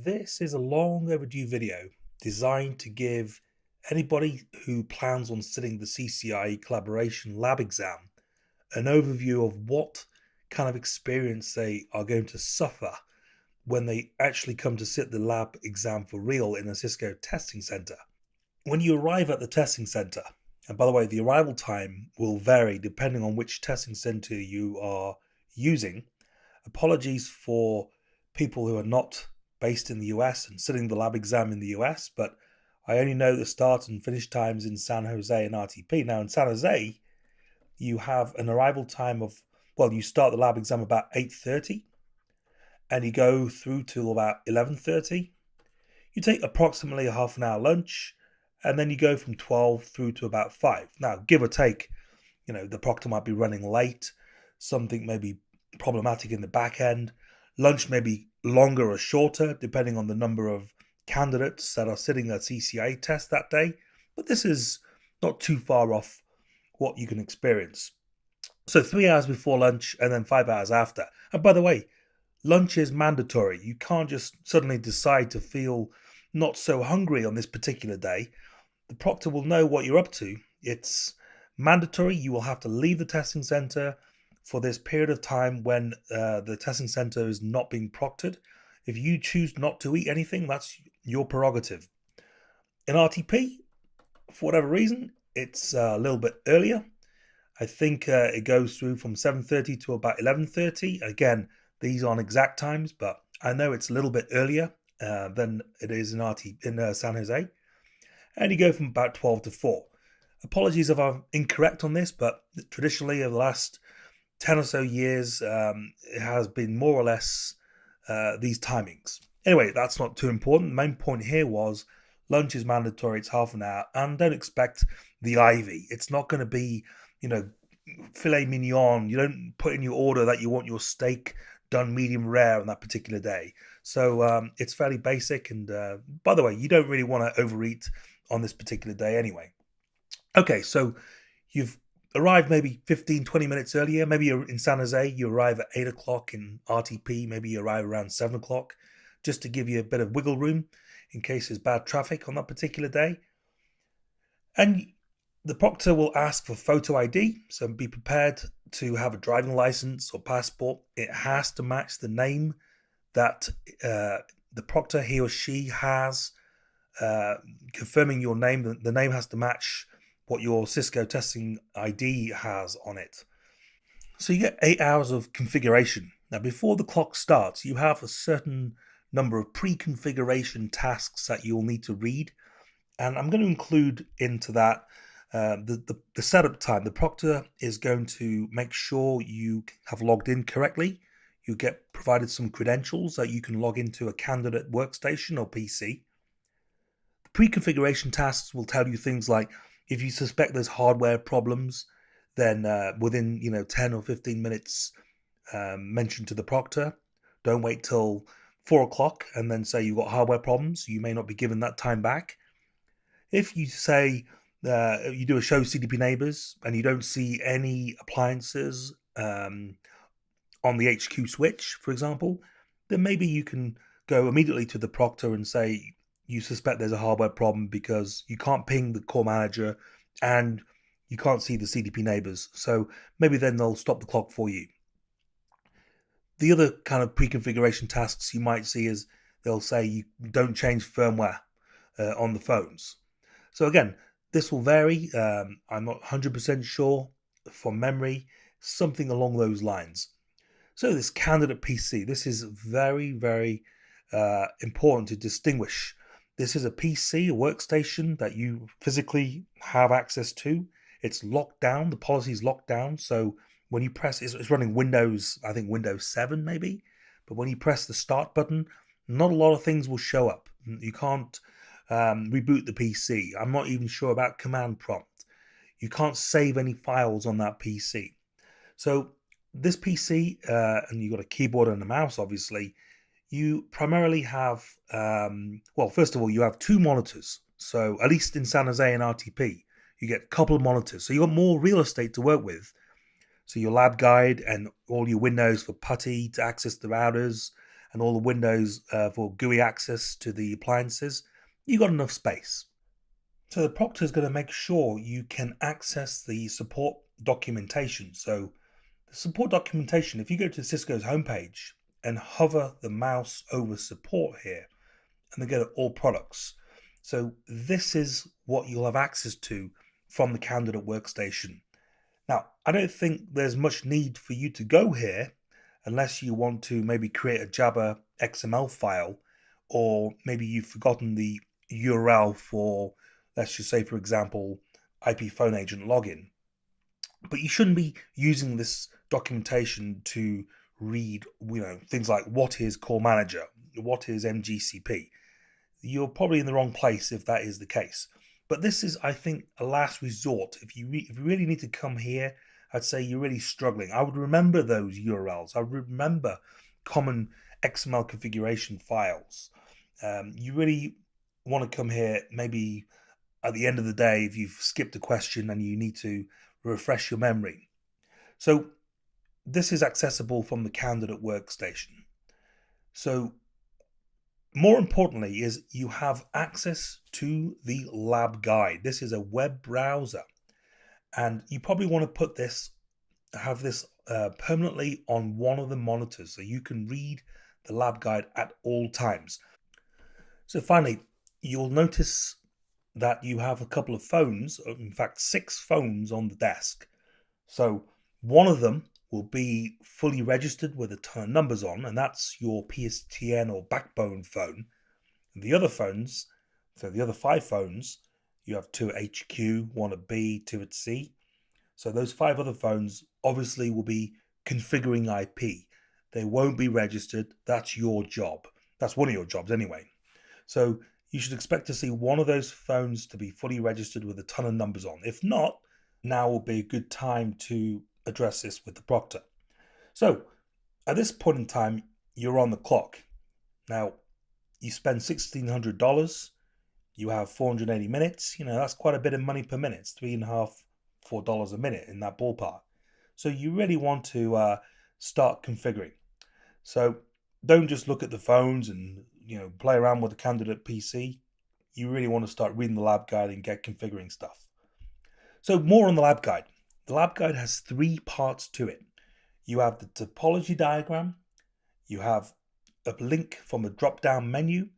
This is a long overdue video designed to give anybody who plans on sitting the CCIE Collaboration lab exam an overview of what kind of experience they are going to suffer when they actually come to sit the lab exam for real in a Cisco testing center. When you arrive at the testing center, and by the way, the arrival time will vary depending on which testing center you are using. Apologies for people who are not based in the US and sitting the lab exam in the US, but I only know the start and finish times in San Jose and RTP. Now, in San Jose, you have an arrival time of, well, you start the lab exam about 8:30 and you go through till about 11:30. You take approximately a half an hour lunch, and then you go from 12 through to about 5. Now, give or take, the proctor might be running late, something may be problematic in the back end. Lunch may be longer or shorter, depending on the number of candidates that are sitting at CCIE test that day. But this is not too far off what you can experience. So 3 hours before lunch and then 5 hours after. And by the way, lunch is mandatory. You can't just suddenly decide to feel not so hungry on this particular day. The proctor will know what you're up to. It's mandatory. You will have to leave the testing center for this period of time when the testing center is not being proctored. If you choose not to eat anything, that's your prerogative. In RTP, for whatever reason, it's a little bit earlier. I think it goes through from 7:30 to about 11:30. Again, these aren't exact times, but I know it's a little bit earlier than it is in San Jose. And you go from about 12 to 4. Apologies if I'm incorrect on this, but traditionally over the last 10 or so years, it has been more or less these timings. Anyway, that's not too important. The main point here was lunch is mandatory. It's half an hour. And don't expect the Ivy. It's not going to be, filet mignon. You don't put in your order that you want your steak done medium rare on that particular day. So it's fairly basic. And by the way, you don't really want to overeat on this particular day anyway. Okay, so you've arrived maybe 15, 20 minutes earlier. Maybe you're in San Jose, you arrive at 8 o'clock. In RTP, maybe you arrive around 7 o'clock, just to give you a bit of wiggle room in case there's bad traffic on that particular day. And the proctor will ask for photo ID, so be prepared to have a driving license or passport. It has to match the name that the proctor, he or she, has confirming your name. The name has to match what your Cisco testing ID has on it. So you get 8 hours of configuration. Now, before the clock starts, you have a certain number of pre-configuration tasks that you'll need to read. And I'm going to include into that the setup time. The proctor is going to make sure you have logged in correctly. You get provided some credentials that you can log into a candidate workstation or PC. The pre-configuration tasks will tell you things like, if you suspect there's hardware problems, then within 10 or 15 minutes, mention to the proctor. Don't wait till 4 o'clock and then say you've got hardware problems. You may not be given that time back. If you say you do a show CDP neighbors and you don't see any appliances on the HQ switch, for example, then maybe you can go immediately to the proctor and say you suspect there's a hardware problem because you can't ping the core manager and you can't see the CDP neighbors. So maybe then they'll stop the clock for you. The other kind of pre-configuration tasks you might see is they'll say you don't change firmware on the phones. So again, this will vary. I'm not 100% sure from memory, something along those lines. So this candidate PC, this is very, very important to distinguish. This is a PC, a workstation that you physically have access to. It's locked down. The policy is locked down. So when you press, it's running Windows, I think Windows 7 maybe. But when you press the start button, not a lot of things will show up. You can't reboot the PC. I'm not even sure about command prompt. You can't save any files on that PC. So this PC, and you've got a keyboard and a mouse, obviously, you primarily have, first of all, you have 2 monitors. So at least in San Jose and RTP, you get a couple of monitors. So you've got more real estate to work with. So your lab guide and all your windows for PuTTY to access the routers and all the windows for GUI access to the appliances, you've got enough space. So the proctor is going to make sure you can access the support documentation. So the support documentation, if you go to Cisco's homepage and hover the mouse over support here, and then go to all products. So this is what you'll have access to from the candidate workstation. Now, I don't think there's much need for you to go here unless you want to maybe create a Java XML file, or maybe you've forgotten the URL for, let's just say, for example, IP phone agent login. But you shouldn't be using this documentation to read, things like what is Call Manager, what is MGCP. You're probably in the wrong place if that is the case. But this is, I think, a last resort. If you really need to come here, I'd say you're really struggling. I would remember those URLs. I would remember common XML configuration files. You really want to come here maybe at the end of the day if you've skipped a question and you need to refresh your memory. So this is accessible from the candidate workstation. So more importantly is you have access to the lab guide. This is a web browser, and you probably want to have this permanently on one of the monitors so you can read the lab guide at all times. So finally, you'll notice that you have a couple of phones, in fact 6 phones on the desk. So one of them will be fully registered with a ton of numbers on, and that's your PSTN or backbone phone. And the other phones, so the other 5 phones, you have 2 at HQ, 1 at B, 2 at C. So those 5 other phones obviously will be configuring IP. They won't be registered. That's your job. That's one of your jobs anyway. So you should expect to see one of those phones to be fully registered with a ton of numbers on. If not, now will be a good time to address this with the proctor. So at this point in time, you're on the clock. Now, you spend $1,600, you have 480 minutes. That's quite a bit of money per minute. It's $3.5, $4 a minute in that ballpark. So you really want to start configuring. So don't just look at the phones and play around with the candidate PC. You really want to start reading the lab guide and get configuring stuff. So more on the lab guide. The lab guide has 3 parts to it. You have the topology diagram, you have a link from a drop-down menu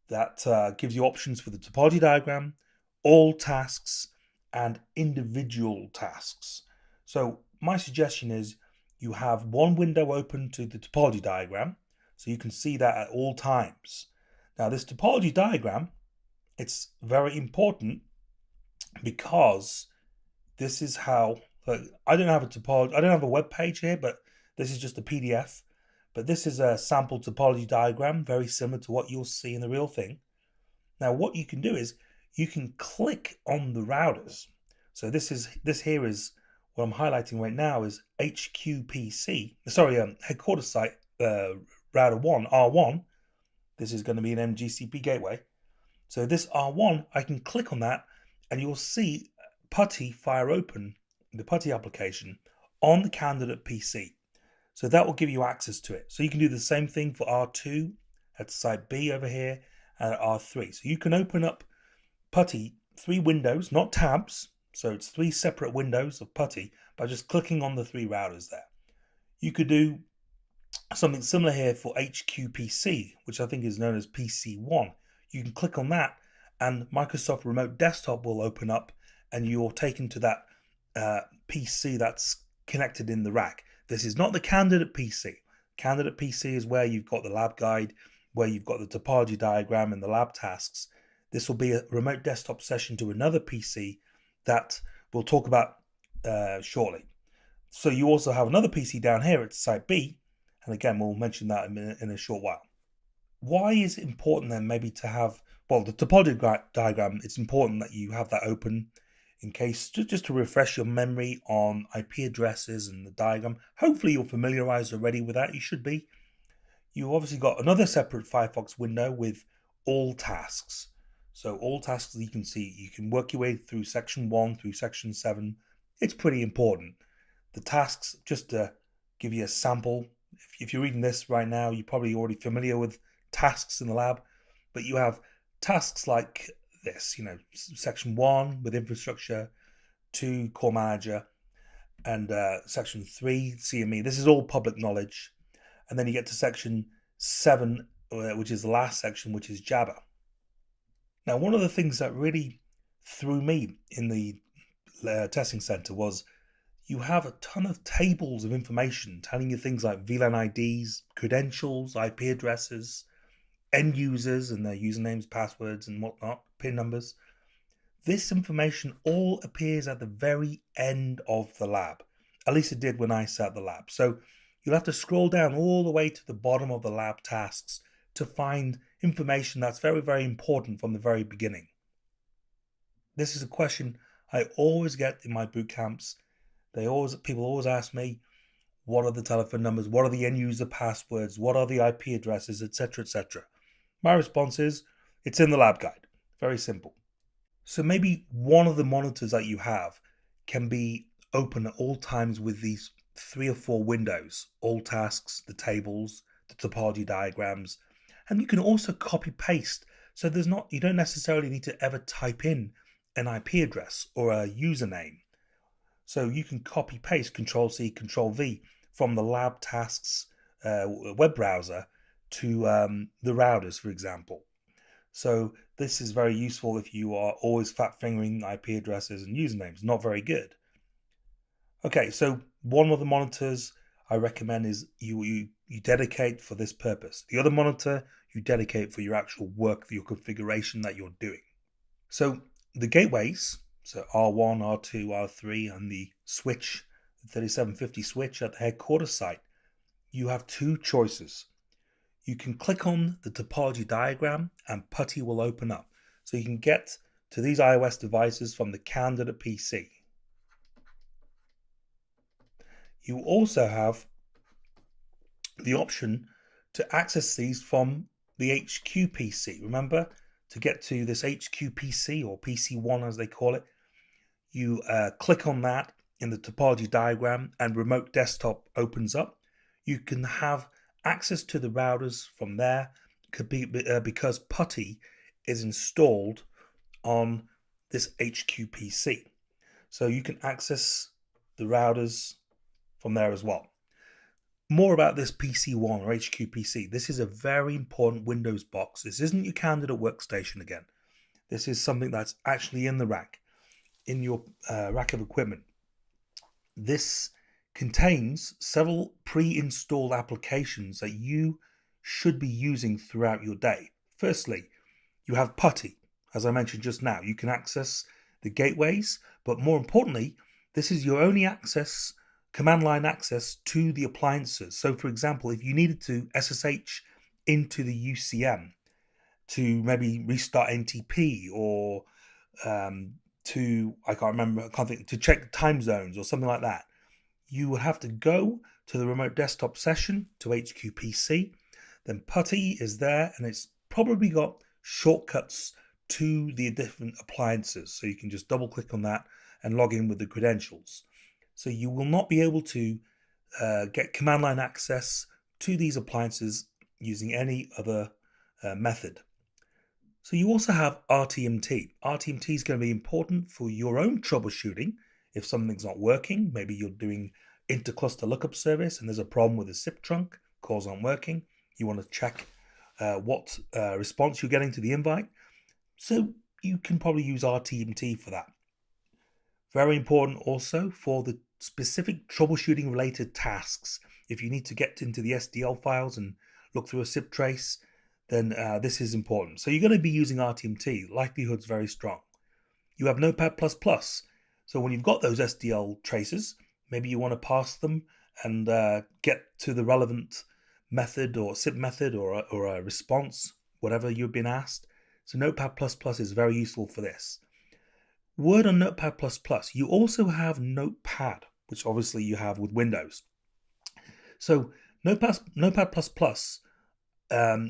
that gives you options for the topology diagram, all tasks, and individual tasks. So my suggestion is you have one window open to the topology diagram, so you can see that at all times. Now this topology diagram, it's very important because this is how, I don't have a web page here, but this is just a PDF. But this is a sample topology diagram, very similar to what you'll see in the real thing. Now, what you can do is you can click on the routers. So this here is what I'm highlighting right now is HQPC. Sorry, headquarters site router 1 R1. This is going to be an MGCP gateway. So this R1, I can click on that, and you'll see PuTTY fire open the PuTTY application on the candidate PC. So that will give you access to it. So you can do the same thing for R2 at site B over here and at R3. So you can open up PuTTY 3 windows, not tabs. So it's 3 separate windows of PuTTY by just clicking on the 3 routers there. You could do something similar here for HQPC, which I think is known as PC1. You can click on that and Microsoft Remote Desktop will open up and you're taken to that PC that's connected in the rack. This is not the candidate PC. Candidate PC is where you've got the lab guide, where you've got the topology diagram and the lab tasks. This will be a remote desktop session to another PC that we'll talk about shortly. So you also have another PC down here at site B, and again, we'll mention that in a short while. Why is it important then maybe to have, well, the topology diagram, it's important that you have that open in case, just to refresh your memory on IP addresses and the diagram. Hopefully you're familiarized already with that. You should be. You've obviously got another separate Firefox window with all tasks. So all tasks that you can see, you can work your way through section 1 through section 7. It's pretty important. The tasks, just to give you a sample, if you're reading this right now, you're probably already familiar with tasks in the lab, but you have tasks like this, section 1 with infrastructure, 2 core manager, and section 3 CME. This is all public knowledge. And then you get to section 7, which is the last section, which is Jabber. Now, one of the things that really threw me in the testing center was you have a ton of tables of information telling you things like VLAN IDs, credentials, IP addresses, end users and their usernames, passwords, and whatnot, PIN numbers. This information all appears at the very end of the lab. At least it did when I sat the lab. So you'll have to scroll down all the way to the bottom of the lab tasks to find information that's very, very important from the very beginning. This is a question I always get in my boot camps. People always ask me, what are the telephone numbers? What are the end user passwords? What are the IP addresses, etc., etc.? My response is, it's in the lab guide. Very simple. So maybe one of the monitors that you have can be open at all times with these 3 or 4 windows, all tasks, the tables, the topology diagrams, and you can also copy paste. So you don't necessarily need to ever type in an IP address or a username. So you can copy paste Control C, Control V from the lab tasks web browser to the routers, for example. So this is very useful if you are always fat fingering IP addresses and usernames. Not very good. Okay, so one of the monitors I recommend is you dedicate for this purpose. The other monitor you dedicate for your actual work, your configuration that you're doing. So the gateways, so R1, R2, R3, and the switch, the 3750 switch at the headquarters site, you have 2 choices. You can click on the topology diagram and PuTTY will open up. So you can get to these iOS devices from the candidate PC. You also have the option to access these from the HQ PC. Remember, to get to this HQ PC, or PC1 as they call it, you click on that in the topology diagram and remote desktop opens up. You can have access to the routers from there, because PuTTY is installed on this HQ PC. So you can access the routers from there as well. More about this PC1 or HQ PC. This is a very important Windows box. This isn't your candidate workstation again. This is something that's actually in the rack, in your rack of equipment. This contains several pre-installed applications that you should be using throughout your day. Firstly, you have PuTTY. As I mentioned just now, you can access the gateways, but more importantly, this is your only command line access to the appliances. So for example, if you needed to SSH into the UCM to maybe restart NTP or to check time zones or something like that, you would have to go to the remote desktop session to HQ PC. Then PuTTY is there, and it's probably got shortcuts to the different appliances. So you can just double click on that and log in with the credentials. So you will not be able to get command line access to these appliances using any other method. So you also have RTMT. RTMT is going to be important for your own troubleshooting. If something's not working, maybe you're doing intercluster lookup service and there's a problem with the SIP trunk, calls aren't working. You want to check what response you're getting to the invite. So you can probably use RTMT for that. Very important also for the specific troubleshooting related tasks. If you need to get into the SDL files and look through a SIP trace, then this is important. So you're going to be using RTMT. Likelihood's very strong. You have Notepad++. So when you've got those SDL traces, maybe you want to pass them and get to the relevant method or SIP method or a response, whatever you've been asked. So Notepad++ is very useful for this. Word on Notepad++, you also have Notepad, which obviously you have with Windows. So Notepad++,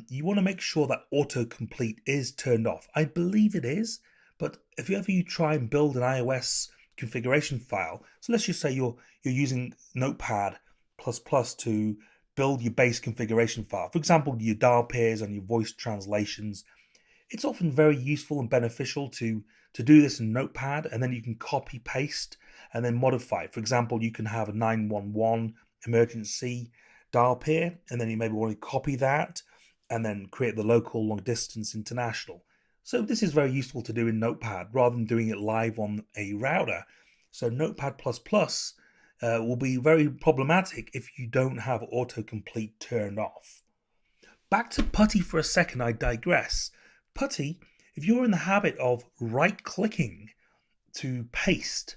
you want to make sure that autocomplete is turned off. I believe it is, but if you try and build an iOS configuration file, so let's just say you're using Notepad++ to build your base configuration file. For example, your dial pairs and your voice translations. It's often very useful and beneficial to do this in Notepad, and then you can copy paste and then modify. For example, you can have a 911 emergency dial pair, and then you maybe want to copy that and then create the local long distance international. So this is very useful to do in Notepad rather than doing it live on a router. So Notepad++ will be very problematic if you don't have autocomplete turned off. Back to Putty for a second, I digress. Putty, if you're in the habit of right-clicking to paste,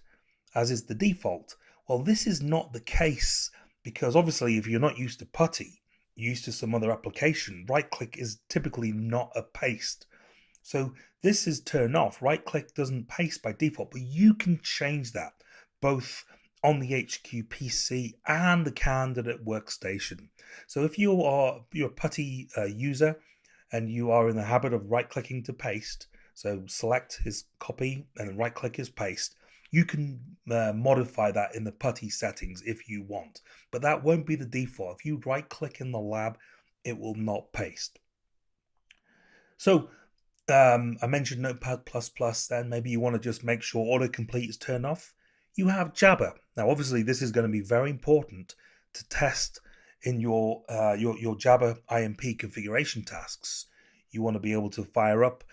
as is the default, well, this is not the case, because obviously if you're not used to Putty, you're used to some other application, right-click is typically not a paste. So this is turned off. Right-click doesn't paste by default, but you can change that both on the HQ PC and the candidate workstation. So if you're a Putty user and you are in the habit of right-clicking to paste, so select his copy and then right-click his paste, you can modify that in the Putty settings if you want. But that won't be the default. If you right-click in the lab, it will not paste. So I mentioned Notepad++, then maybe you want to just make sure autocomplete is turned off. You have Jabber. Now, obviously, this is going to be very important to test in your Jabber IMP configuration tasks. You want to be able to fire up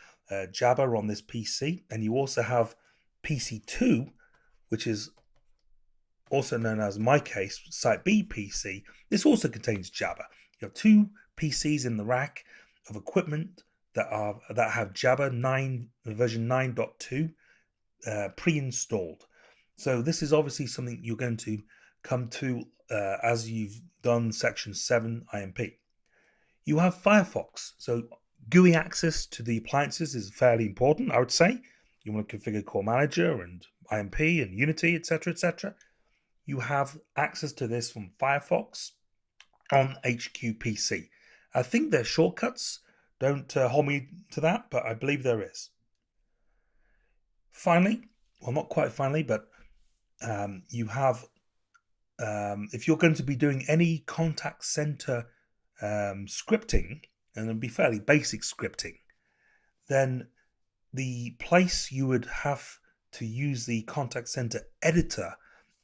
Jabber on this PC, and you also have PC2, which is also known as, in my case, Site B PC. This also contains Jabber. You have two PCs in the rack of equipment that have Jabber version 9.2 pre-installed. So this is obviously something you're going to come to as you've done section 7 IMP. You have Firefox. So GUI access to the appliances is fairly important, I would say. You want to configure Core Manager and IMP and Unity, etc., etc. You have access to this from Firefox on HQ PC. I think there's shortcuts. Don't hold me to that, but I believe there is. Finally, well, not quite finally, but you have, if you're going to be doing any contact center scripting, and it'll be fairly basic scripting, then the place you would have to use the contact center editor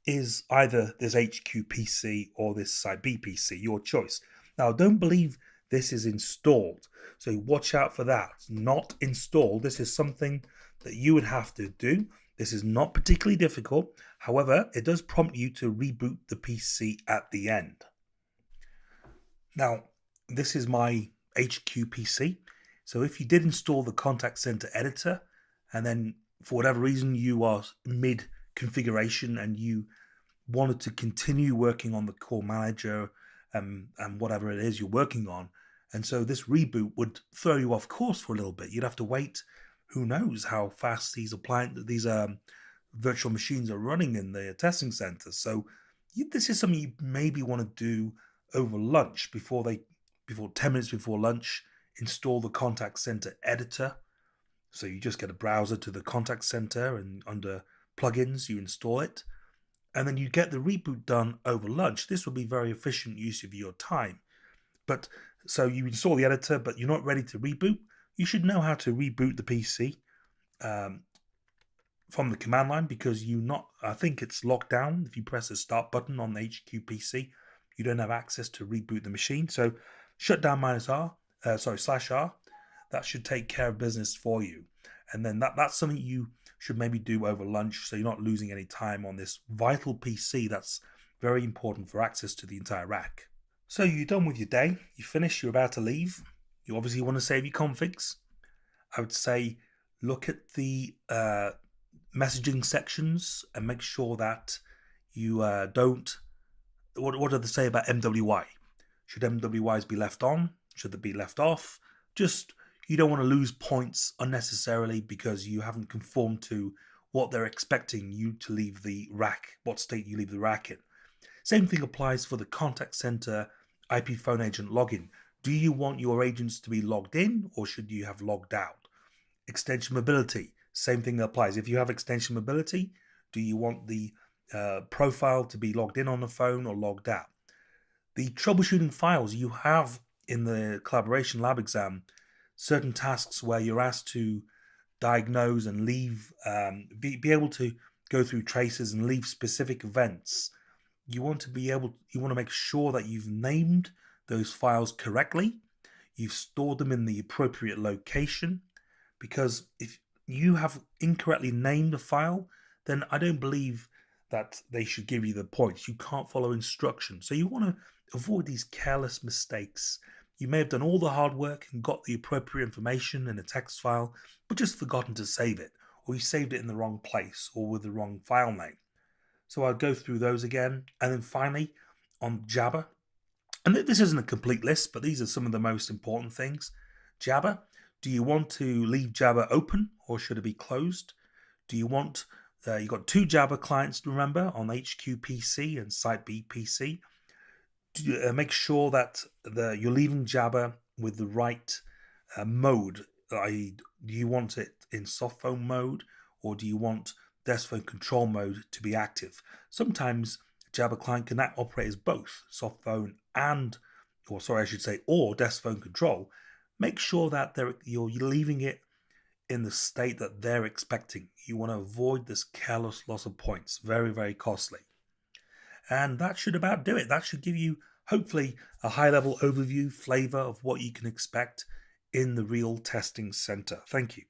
is either this HQ PC or this Site B PC, your choice. Now, don't believe this is installed, so watch out for that. Not installed. This is something that you would have to do. This is not particularly difficult. However, it does prompt you to reboot the PC at the end. Now, this is my HQ PC. So if you did install the contact center editor, and then for whatever reason you are mid configuration and you wanted to continue working on the Core Manager and whatever it is you're working on, and so this reboot would throw you off course for a little bit. You'd have to wait. Who knows how fast these virtual machines are running in the testing center. So this is something you maybe want to do over lunch before 10 minutes before lunch. Install the contact center editor. So you just get a browser to the contact center, and under plugins you install it, and then you get the reboot done over lunch. This will be very efficient use of your time. But so you install the editor, but you're not ready to reboot. You should know how to reboot the PC from the command line, because I think it's locked down. If you press the start button on the HQ PC, you don't have access to reboot the machine. So shutdown -R, /R, that should take care of business for you. And then that's something you should maybe do over lunch, so you're not losing any time on this vital PC that's very important for access to the entire rack. So you're done with your day, you finish, you're about to leave. You obviously want to save your configs. I would say look at the messaging sections and make sure that you don't. What do they say about MWI? Should MWIs be left on? Should they be left off? Just, you don't want to lose points unnecessarily because you haven't conformed to what they're expecting you to leave the rack, what state you leave the rack in. Same thing applies for the contact center IP phone agent login. Do you want your agents to be logged in, or should you have logged out? Extension mobility, same thing applies. If you have extension mobility, do you want the profile to be logged in on the phone or logged out? The troubleshooting files you have in the collaboration lab exam, certain tasks where you're asked to diagnose and leave, be able to go through traces and leave specific events. You want to make sure that you've named those files correctly, you've stored them in the appropriate location, because if you have incorrectly named a file, then I don't believe that they should give you the points. You can't follow instructions. So you want to avoid these careless mistakes. You may have done all the hard work and got the appropriate information in a text file, but just forgotten to save it, or you saved it in the wrong place or with the wrong file name. So I'll go through those again. And then finally, on Jabber, and this isn't a complete list, but these are some of the most important things. Jabber, do you want to leave Jabber open or should it be closed? Do you want, you've got two Jabber clients to remember on HQ PC and Site B PC. Make sure that you're leaving Jabber with the right mode. Do you want it in soft phone mode or do you want desk phone control mode to be active? Sometimes Jabber client can operate as both soft phone or desk phone control. Make sure that you're leaving it in the state that they're expecting. You want to avoid this careless loss of points. Very, very costly. And that should about do it. That should give you, hopefully, a high level overview, flavor of what you can expect in the real testing center. Thank you.